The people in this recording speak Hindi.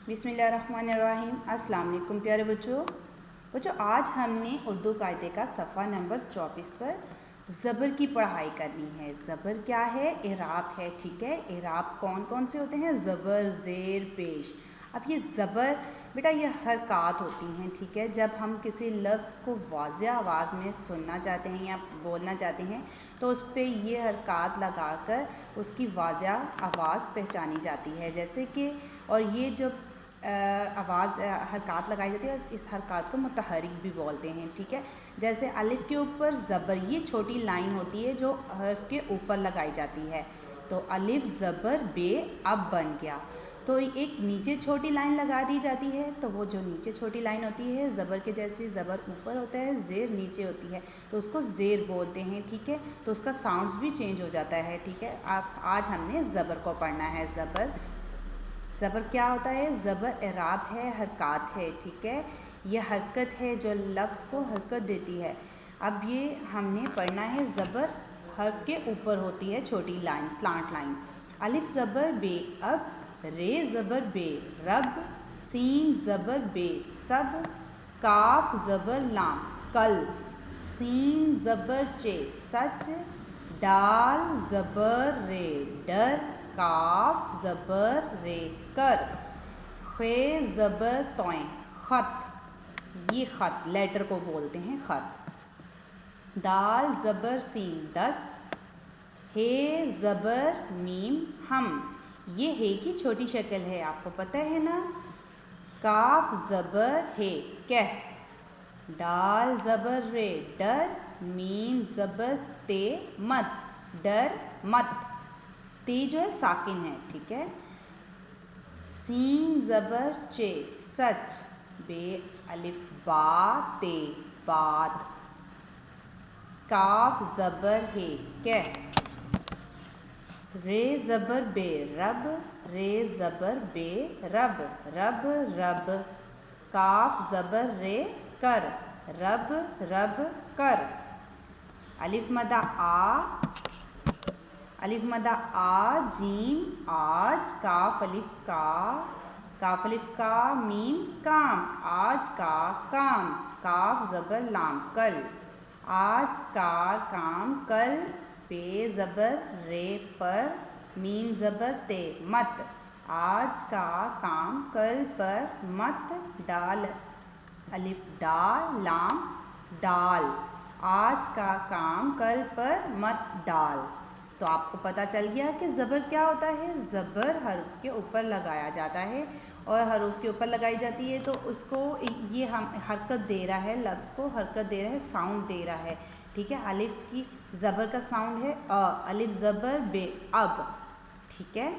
बिस्मिल्लाहिर्रहमानिर्रहीम। अस्सलाम वालेकुम प्यारे बच्चों, आज हमने उर्दू कायदे का सफ़ा नंबर 24 पर ज़बर की पढ़ाई करनी है। ज़बर क्या है? इराब है। ठीक है, इराब कौन कौन से होते हैं? ज़बर, ज़ेर, पेश। अब ये ज़बर बेटा ये हरकत होती हैं। ठीक है, जब हम किसी लफ्ज़ को वाज़ेह आवाज़ में सुनना चाहते हैं या बोलना चाहते हैं तो उस पर ये हरकत लगाकर उसकी वाज़ेह आवाज़ पहचानी जाती है। जैसे कि और ये जब आवाज़ हरकत लगाई जाती है और इस हरकत को मुतहरिक भी बोलते हैं। ठीक है, जैसे अलिफ के ऊपर ज़बर, ये छोटी लाइन होती है जो हर्फ के ऊपर लगाई जाती है। तो अलिफ ज़बर बे अब बन गया। तो एक नीचे छोटी लाइन लगा दी जाती है, तो वो जो नीचे छोटी लाइन होती है ज़बर के जैसे, ज़बर ऊपर होता है, ज़ेर नीचे होती है, तो उसको ज़ेर बोलते हैं। ठीक है, तो उसका साउंड्स भी चेंज हो जाता है। ठीक है, आज हमने ज़बर को पढ़ना है। ज़बर क्या होता है? ज़बर इराब है, हरकत है। ठीक है, यह हरकत है जो लफ्ज़ को हरकत देती है। अब ये हमने पढ़ना है। ज़बर हर्फ के ऊपर होती है छोटी लाइन, स्लांट लाइन। अलिफ ज़बर बे अब, रे ज़बर बे रब, सीन ज़बर बे सब, काफ ज़बर लाम कल, सीन ज़बर चे सच, दाल ज़बर रे डर, काफ ज़बर रे कर, खे ज़बर तोय ख़त, ये ख़त लेटर को बोलते हैं ख़त। दाल ज़बर सीन 10, हे ज़बर मीम हम, ये हे की छोटी शक्ल है, आपको पता है ना। काफ ज़बर हे कह, दाल ज़बर रे डर, मीम ज़बर ते मत, डर मत, ते जो है साकिन है। ठीक है, सीन ज़बर चे सच, बे अलिफ बा ते बात, काफ ज़बर हे कह, रे ज़बर बे रब, रे ज़बर बे रब रब रब, काफ ज़बर रे कर, रब रब कर। अलिफ मदा आ, अलिफ मदा आ जीम आज, काफ अलिफ का मीम काम, आज का काम, काफ ज़बर लाम कल, आज का काम कल, पे ज़बर रे पर, मीम ज़बर ते मत, आज का काम कल पर, मत डाल अलिफ डाल लाम डाल, आज का काम कल पर मत डाल। तो आपको पता चल गया कि ज़बर क्या होता है। ज़बर हर्फ के ऊपर लगाया जाता है और हरूफ के ऊपर लगाई जाती है तो उसको ये हम हरकत दे रहा है, लफ्ज़ को हरकत दे रहा है, साउंड दे रहा है। ठीक है, अलिफ की ज़बर का साउंड है अ, अलिफ ज़बर बे अब। ठीक है।